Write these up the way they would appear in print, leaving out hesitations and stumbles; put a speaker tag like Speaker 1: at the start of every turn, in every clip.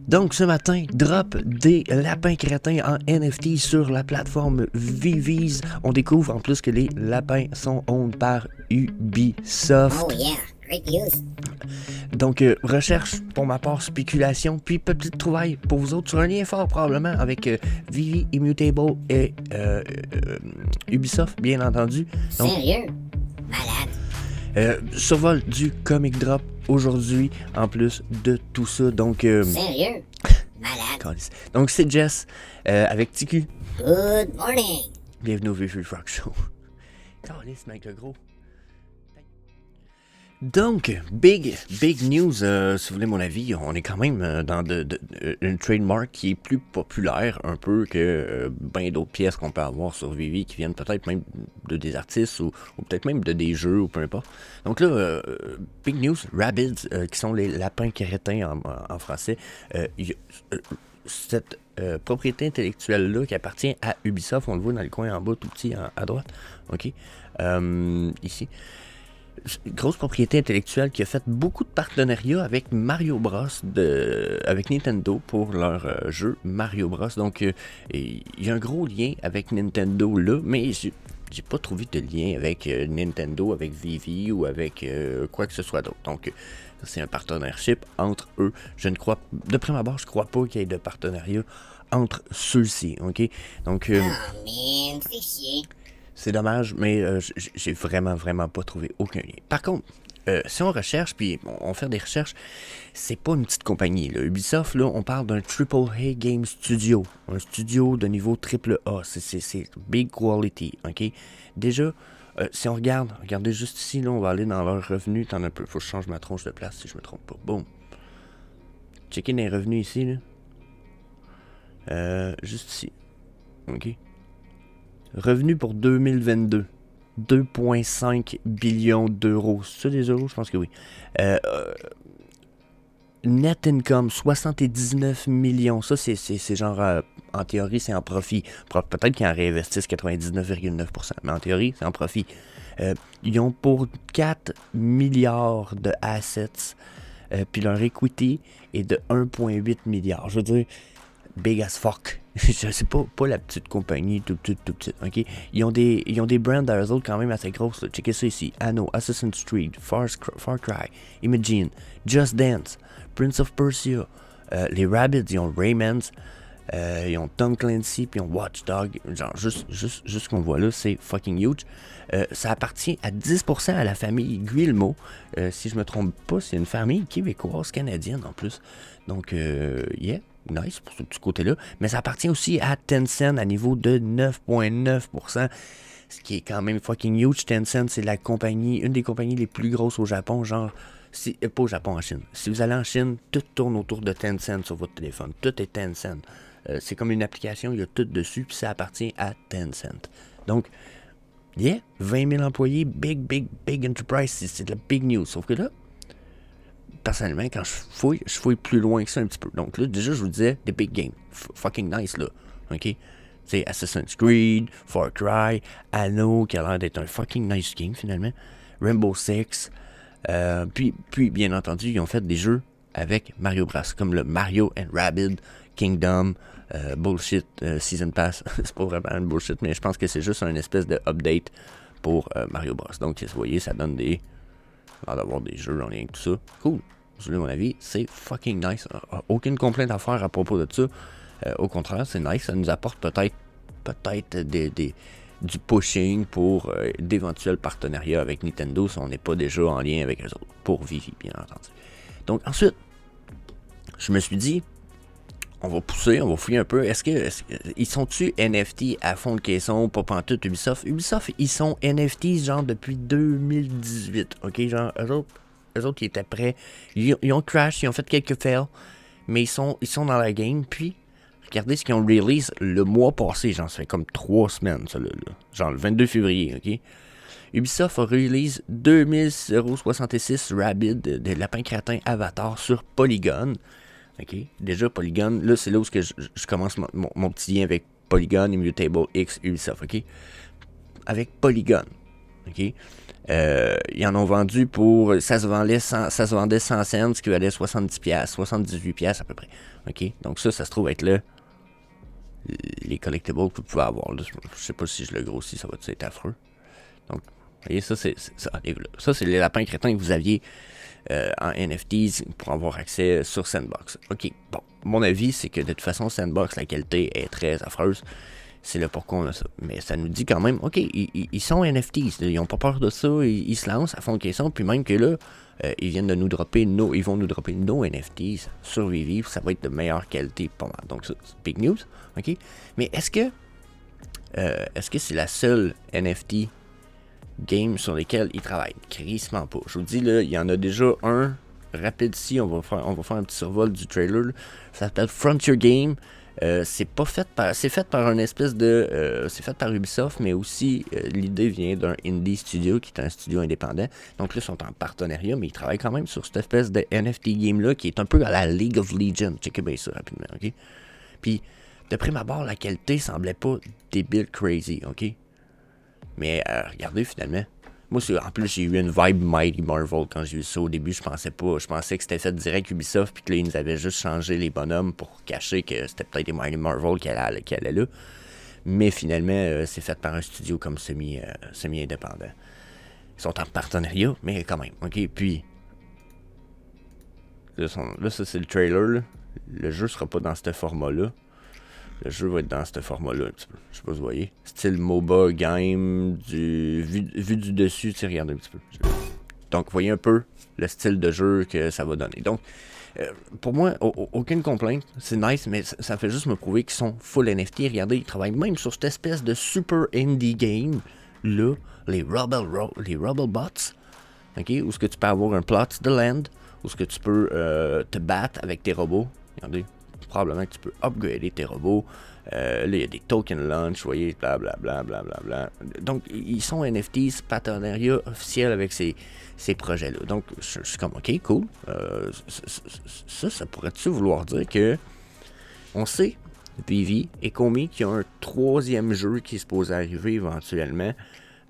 Speaker 1: Donc ce matin, drop des lapins crétins en NFT sur la plateforme Viviz. On découvre en plus que les lapins sont owned par Ubisoft.
Speaker 2: Oh yeah, great news.
Speaker 1: Donc recherche pour ma part, spéculation, puis petite trouvaille pour vous autres sur un lien fort probablement avec Vivi, Immutable et Ubisoft bien entendu. Donc,
Speaker 2: Sérieux? Malade.
Speaker 1: survol du Comic Drop aujourd'hui en plus de tout ça. Donc
Speaker 2: Sérieux? Malade.
Speaker 1: donc c'est Jess avec TQ.
Speaker 2: Good morning.
Speaker 1: Bienvenue au Vivi Frog Show. Calice, mec, le gros. Donc, big news, si vous voulez mon avis, on est quand même dans une trademark qui est plus populaire un peu que bien d'autres pièces qu'on peut avoir sur Vivi qui viennent peut-être même de des artistes ou peut-être même de des jeux ou peu importe. Donc là, big news, Rabbids, qui sont les lapins crétins en français, cette propriété intellectuelle-là qui appartient à Ubisoft, on le voit dans le coin en bas tout petit à droite, ok, ici. Grosse propriété intellectuelle qui a fait beaucoup de partenariats avec Mario Bros, avec Nintendo pour leur jeu Mario Bros. Donc, il y a un gros lien avec Nintendo là, mais j'ai pas trouvé de lien avec Nintendo, avec Vivi ou avec quoi que ce soit d'autre. Donc, c'est un partenariat entre eux. Je ne crois, de prime abord, je crois pas qu'il y ait de partenariat entre ceux-ci, ok? Donc,
Speaker 2: Oh man, c'est chier.
Speaker 1: c'est dommage, mais j'ai vraiment pas trouvé aucun lien. Par contre, si on recherche, puis on fait des recherches, c'est pas une petite compagnie. Là. Ubisoft, là, on parle d'un AAA Game Studio. Un studio de niveau AAA. C'est big quality, ok? Déjà, si on regarde, regardez juste ici, là, on va aller dans leurs revenus. Attends un peu, faut que je change ma tronche de place si je me trompe pas. Boom. Checkez les revenus ici, là. Juste ici. Ok? Revenu pour 2022, 2,5 billions d'euros. C'est ça des euros? Je pense que oui. Net income, 79 millions. Ça, c'est genre, en théorie, c'est en profit. Peut-être qu'ils en réinvestissent 99,9%, mais en théorie, c'est en profit. Ils ont pour 4 milliards de assets, puis leur equity est de 1,8 milliard. Je veux dire, big as fuck. C'est pas la petite compagnie tout petite, ok? Ils ont des brands à eux autres quand même assez grosses. Là. Checkez ça ici. Anno, Assassin's Creed, Far Cry, Imagine, Just Dance, Prince of Persia, les Rabbids, ils ont Rayman's, ils ont Tom Clancy, puis ils ont Watch Dogs. Genre, juste ce qu'on voit là, c'est fucking huge. Ça appartient à 10% à la famille Guillemot. Si je me trompe pas, c'est une famille québécoise, canadienne en plus. Donc, yeah. Nice pour ce petit côté-là, mais ça appartient aussi à Tencent à niveau de 9,9%, ce qui est quand même fucking huge. Tencent, c'est une des compagnies les plus grosses au Japon, genre, pas au Japon, en Chine. Si vous allez en Chine, tout tourne autour de Tencent sur votre téléphone, tout est Tencent. C'est comme une application, il y a tout dessus, puis ça appartient à Tencent. Donc, yeah, 20 000 employés, big enterprise, c'est de la big news, sauf que là, personnellement, quand je fouille plus loin que ça un petit peu. Donc là, déjà, je vous disais, des big games. Fucking nice, là. OK? C'est Assassin's Creed, Far Cry, Anno, qui a l'air d'être un fucking nice game, finalement. Rainbow Six. Puis, bien entendu, ils ont fait des jeux avec Mario Bros. Comme le Mario and Rabbids Kingdom, Bullshit Season Pass. C'est pas vraiment un bullshit, mais je pense que c'est juste un espèce de update pour Mario Bros. Donc, vous voyez, ça donne d'avoir des jeux en lien avec tout ça. Cool. Vous voulez mon avis, c'est fucking nice. Aucune complainte à faire à propos de ça. Au contraire, c'est nice. Ça nous apporte peut-être du pushing pour d'éventuels partenariats avec Nintendo si on n'est pas déjà en lien avec eux autres. Pour Vivi, bien entendu. Donc ensuite, je me suis dit, on va pousser, on va fouiller un peu. Ils sont-tu NFT à fond de caisson, pas pantoute Ubisoft? Ubisoft, ils sont NFT genre depuis 2018, ok? Genre, eux autres, ils étaient prêts. Ils ont crash, ils ont fait quelques fails, mais ils sont dans la game. Puis, regardez ce qu'ils ont release le mois passé, genre, ça fait comme 3 semaines, ça, là. Genre, le 22 février, ok? Ubisoft a release 2066 Rabbids de lapin crétin Avatar sur Polygon. Ok, déjà Polygon, là c'est là où je commence mon petit lien avec Polygon, Immutable X, Ubisoft, ok? Avec Polygon, ok? Ils en ont vendu pour... Ça se vendait 100 cents, ce qui valait 70$, 78$ à peu près. OK? Donc ça se trouve être là les collectibles que vous pouvez avoir. Là, je sais pas si je le grossis, ça va être affreux. Donc, vous voyez, ça, c'est les lapins crétins que vous aviez en NFTs pour avoir accès sur Sandbox. OK, bon, mon avis, c'est que de toute façon, Sandbox, la qualité est très affreuse. C'est là pourquoi on a ça. Mais ça nous dit quand même, OK, ils sont NFTs. Ils n'ont pas peur de ça. Ils se lancent à fond de caisson. Puis même que là, ils viennent de nous dropper ils vont nous dropper nos NFTs sur Vivi. Ça va être de meilleure qualité pas mal. Donc ça, c'est big news. OK? Mais est-ce que c'est la seule NFT game sur lesquels ils travaillent? Crissement pas. Je vous dis, là, il y en a déjà un rapide ici. On va faire un petit survol du trailer. Là. Ça s'appelle Frontier Game. C'est fait par une espèce de... c'est fait par Ubisoft, mais aussi l'idée vient d'un indie studio qui est un studio indépendant. Donc là, ils sont en partenariat, mais ils travaillent quand même sur cette espèce de NFT game-là qui est un peu à la League of Legends. Checkez bien ça rapidement, OK? Puis, de prime abord, la qualité semblait pas débile crazy, OK? Mais regardez finalement. Moi, en plus, j'ai eu une vibe Mighty Marvel quand j'ai vu ça. Au début, je pensais que c'était fait direct Ubisoft, puis que là, ils nous avaient juste changé les bonhommes pour cacher que c'était peut-être des Mighty Marvel qui allaient là. Mais finalement, c'est fait par un studio comme semi-indépendant. Ils sont en partenariat, mais quand même, OK? Puis, là ça, c'est le trailer, là. Le jeu sera pas dans ce format-là. Le jeu va être dans ce format-là un petit peu. Je sais pas si vous voyez. Style MOBA game, vu du dessus, tu sais, regardez un petit peu. Donc, vous voyez un peu le style de jeu que ça va donner. Donc, pour moi, aucune complainte. C'est nice, mais ça fait juste me prouver qu'ils sont full NFT. Regardez, ils travaillent même sur cette espèce de super indie game, là, les Rebel Bots. OK? Où est-ce que tu peux avoir un plot de land, où est-ce que tu peux te battre avec tes robots. Regardez. Probablement que tu peux upgrader tes robots. Là, il y a des token launch, vous voyez, blablabla. Donc, ils sont NFTs, partenariat officiel avec ces projets-là. Donc, je suis comme, OK, cool. Ça pourrait-tu vouloir dire que on sait, Vivi et Komi, qu'il y a un troisième jeu qui est supposé arriver éventuellement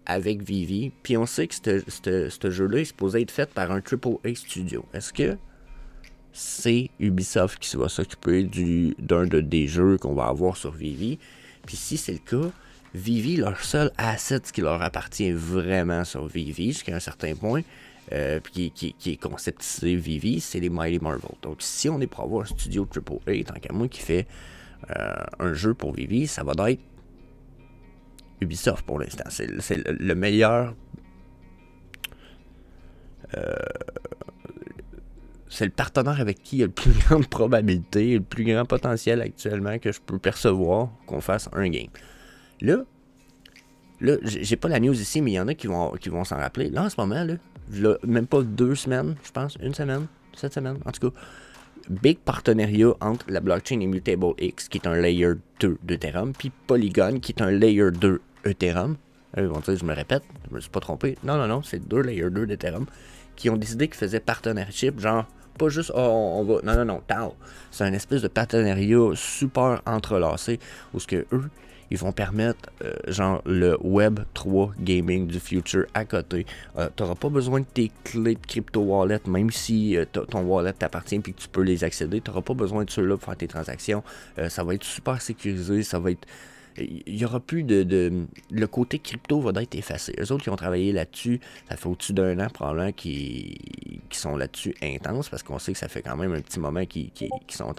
Speaker 1: avec Vivi. Puis on sait que ce jeu-là est supposé être fait par un AAA studio. Est-ce que c'est Ubisoft qui va s'occuper d'un des jeux qu'on va avoir sur Vivi? Puis si c'est le cas, Vivi, leur seul asset qui leur appartient vraiment sur Vivi, jusqu'à un certain point, puis qui est conceptisé Vivi, c'est les Mighty Marvel. Donc si on est pour avoir un studio AAA, tant qu'à moi, qui fait un jeu pour Vivi, ça va être Ubisoft pour l'instant. C'est le meilleur... c'est le partenaire avec qui il y a le plus grande probabilité, le plus grand potentiel actuellement que je peux percevoir qu'on fasse un game. Là, j'ai pas la news ici, mais il y en a qui vont s'en rappeler. Là, en ce moment, là, même pas 2 semaines, je pense, 1 semaine, 7 semaines, en tout cas, big partenariat entre la blockchain Immutable X, qui est un layer 2 d'Ethereum, puis Polygon, qui est un layer 2 Ethereum. Ils vont dire, je me répète, je me suis pas trompé. Non, c'est 2 layer 2 d'Ethereum, qui ont décidé qu'ils faisaient partenariat, genre, pas juste, on va... Non, tao. C'est un espèce de partenariat super entrelacé où ce que eux, ils vont permettre, genre, le Web 3 Gaming du future à côté. T'auras pas besoin de tes clés de crypto wallet, même si ton wallet t'appartient et que tu peux les accéder. T'auras pas besoin de ceux-là pour faire tes transactions. Ça va être super sécurisé, ça va être... Il n'y aura plus le côté crypto va être effacé. Eux autres qui ont travaillé là-dessus, ça fait au-dessus d'1 an probablement qui sont là-dessus intenses, parce qu'on sait que ça fait quand même un petit moment qu'ils sont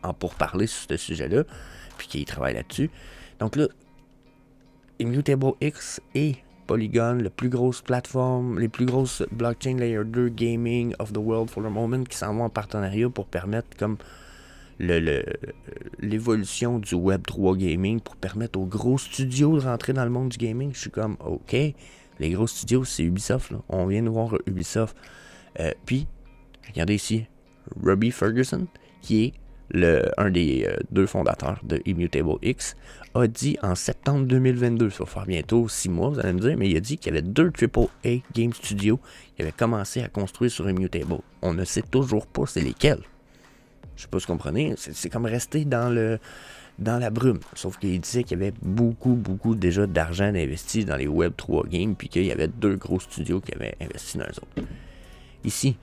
Speaker 1: en pourparler sur ce sujet-là, puis qu'ils travaillent là-dessus. Donc là, Immutable X et Polygon, les plus grosses plateformes, les plus grosses blockchain layer 2 gaming of the world for the moment, qui s'en vont en partenariat pour permettre comme l'évolution du Web 3 Gaming, pour permettre aux gros studios de rentrer dans le monde du gaming. Je suis comme, OK, les gros studios, c'est Ubisoft, là. On vient de voir Ubisoft. Puis, regardez ici, Robbie Ferguson, qui est un des 2 fondateurs de Immutable X, a dit en septembre 2022, ça va faire bientôt 6 mois, vous allez me dire, mais il a dit qu'il y avait 2 AAA Game Studios qui avaient commencé à construire sur Immutable. On ne sait toujours pas c'est lesquels. Je sais pas si vous comprenez, c'est comme rester dans dans la brume. Sauf qu'il disait qu'il y avait beaucoup déjà d'argent investi dans les Web 3 games, puis qu'il y avait 2 gros studios qui avaient investi dans eux autres. Ici,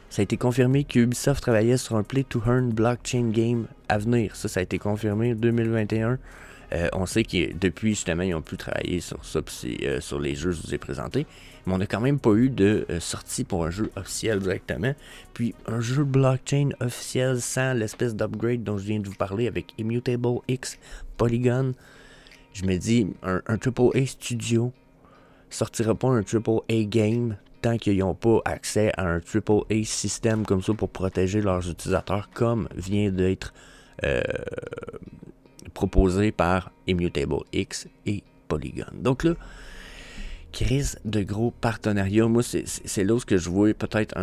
Speaker 1: ça a été confirmé qu'Ubisoft travaillait sur un Play-to-Earn blockchain game à venir. Ça a été confirmé en 2021. On sait que depuis, justement, ils ont pu travailler sur ça, sur les jeux que je vous ai présentés. Mais on n'a quand même pas eu de sortie pour un jeu officiel directement. Puis un jeu blockchain officiel sans l'espèce d'upgrade dont je viens de vous parler avec Immutable X, Polygon. Je me dis, un AAA studio sortira pas un AAA game tant qu'ils n'ont pas accès à un AAA système comme ça pour protéger leurs utilisateurs, comme vient d'être proposé par Immutable X et Polygon. Donc là, crise de gros partenariats. Moi, c'est là où je vois peut-être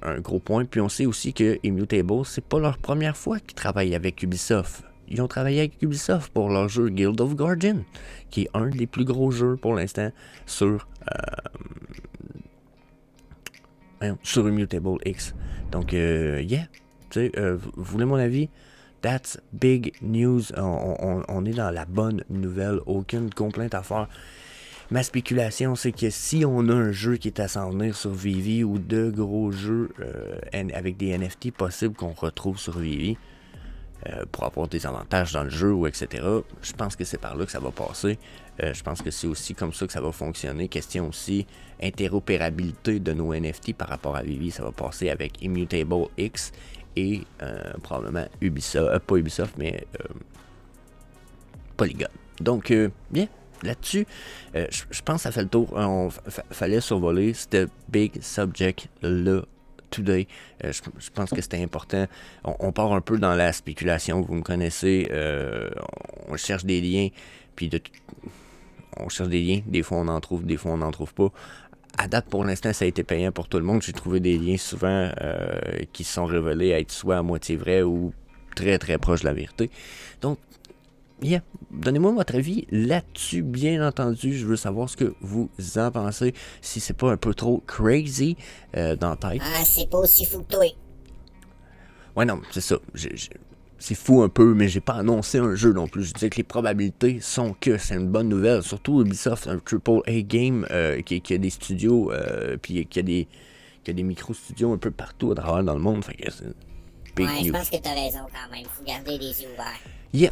Speaker 1: un gros point. Puis on sait aussi que Immutable, c'est pas leur première fois qu'ils travaillent avec Ubisoft. Ils ont travaillé avec Ubisoft pour leur jeu Guild of Guardian, qui est un des plus gros jeux pour l'instant sur Immutable X. Donc, tu sais, vous voulez mon avis? That's big news. On est dans la bonne nouvelle. Aucune complainte à faire. Ma spéculation, c'est que si on a un jeu qui est à s'en venir sur Vivi ou de gros jeux avec des NFT possibles qu'on retrouve sur Vivi pour avoir des avantages dans le jeu ou etc., je pense que c'est par là que ça va passer. Je pense que c'est aussi comme ça que ça va fonctionner. Question aussi interopérabilité de nos NFT par rapport à Vivi. Ça va passer avec Immutable X et probablement Ubisoft, pas Ubisoft, mais Polygon. Donc, bien. Là-dessus, je pense que ça fait le tour. Fallait survoler ce big subject-là today. Je pense que c'était important. On part un peu dans la spéculation, vous me connaissez. On cherche des liens, puis on cherche des liens. Des fois, on en trouve, des fois, on n'en trouve pas. À date, pour l'instant, ça a été payant pour tout le monde. J'ai trouvé des liens souvent qui se sont révélés être soit à moitié vrais ou très, très proches de la vérité. Donc, yeah. Donnez-moi votre avis là-dessus, bien entendu. Je veux savoir ce que vous en pensez. Si c'est pas un peu trop crazy dans la tête.
Speaker 2: Ah, c'est pas aussi fou que toi.
Speaker 1: Ouais, non, c'est ça. C'est fou un peu, mais j'ai pas annoncé un jeu non plus. Je disais que les probabilités sont que c'est une bonne nouvelle. Surtout Ubisoft, un AAA game qui a des studios, puis qui a des micro-studios un peu partout à travers dans le monde. Fait que c'est big news.
Speaker 2: Je pense que t'as raison quand même. Faut garder les yeux ouverts.
Speaker 1: Yeah.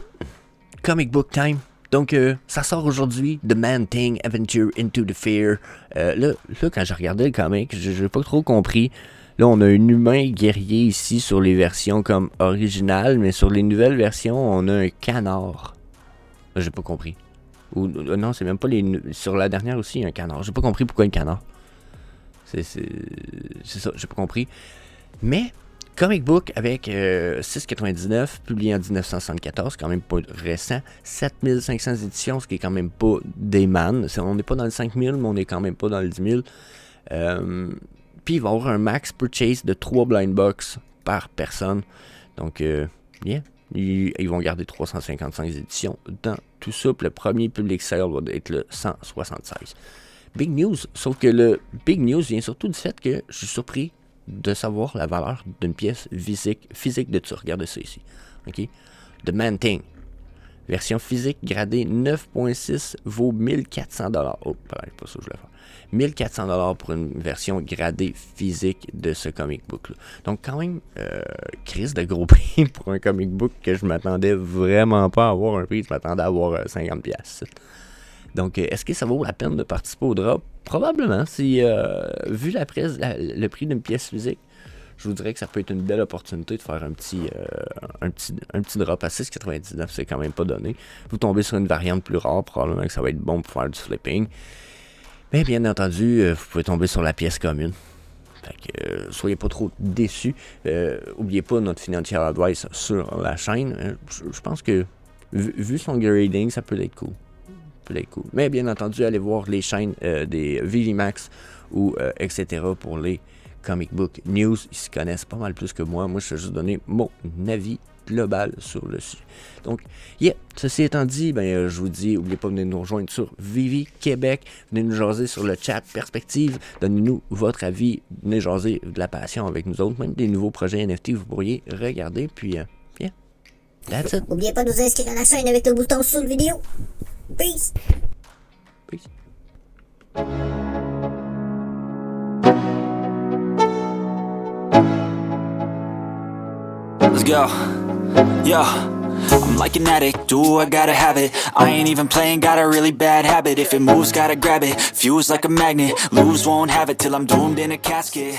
Speaker 1: Comic Book Time. Donc, ça sort aujourd'hui, The Man-Thing, Adventure into the Fear. Là, quand j'ai regardé le comic, j'ai pas trop compris. Là, on a un humain guerrier ici sur les versions comme originales, mais sur les nouvelles versions, on a un canard. J'ai pas compris. Ou non, c'est même pas les... Sur la dernière aussi, il y a un canard. J'ai pas compris pourquoi un canard. C'est ça, j'ai pas compris. Mais... Comic book avec 6,99, publié en 1974, quand même pas récent. 7500 éditions, ce qui est quand même pas des man. On n'est pas dans le 5000, mais on est quand même pas dans le 10 000. Puis il va y avoir un max purchase de 3 blind box par personne. Donc, bien, ils vont garder 355 éditions dans tout ça. Puis le premier public sale va être le 176. Big news, sauf que le big news vient surtout du fait que je suis surpris de savoir la valeur d'une pièce physique de ça. Regardez ça ici. OK? The Man-Thing. Version physique gradée 9.6 vaut 1400$. Oh, pas ça que je voulais faire. 1400$ pour une version gradée physique de ce comic book-là. Donc, quand même, crise de gros prix pour un comic book que je m'attendais vraiment pas à avoir un prix. Je m'attendais à avoir 50$. Donc, est-ce que ça vaut la peine de participer au drop? Probablement. Si, vu le prix d'une pièce physique, je vous dirais que ça peut être une belle opportunité de faire un petit drop à 6,99$. C'est quand même pas donné. Vous tombez sur une variante plus rare, probablement que ça va être bon pour faire du flipping. Mais bien entendu, vous pouvez tomber sur la pièce commune. Fait que soyez pas trop déçus. Oubliez pas notre financial advice sur la chaîne. Je pense que, vu son grading, ça peut être cool. Cool. Mais bien entendu, allez voir les chaînes des VVMax ou etc. pour les comic book news. Ils se connaissent pas mal plus que moi. Moi, je vais juste donner mon avis global sur le sujet. Donc, ceci étant dit, je vous dis, n'oubliez pas de venir nous rejoindre sur Vivi Québec. Venez nous jaser sur le chat Perspective. Donnez-nous votre avis. Venez jaser de la passion avec nous autres. Même des nouveaux projets NFT, vous pourriez regarder. Puis, That's it.
Speaker 2: N'oubliez pas de vous inscrire à la chaîne avec le bouton sous la vidéo. Peace!
Speaker 1: Peace.
Speaker 3: Let's go. Yo, I'm like an addict, do I gotta have it. I ain't even playing, got a really bad habit. If it moves, gotta grab it. Fuse like a magnet, lose, won't have it till I'm doomed in a casket.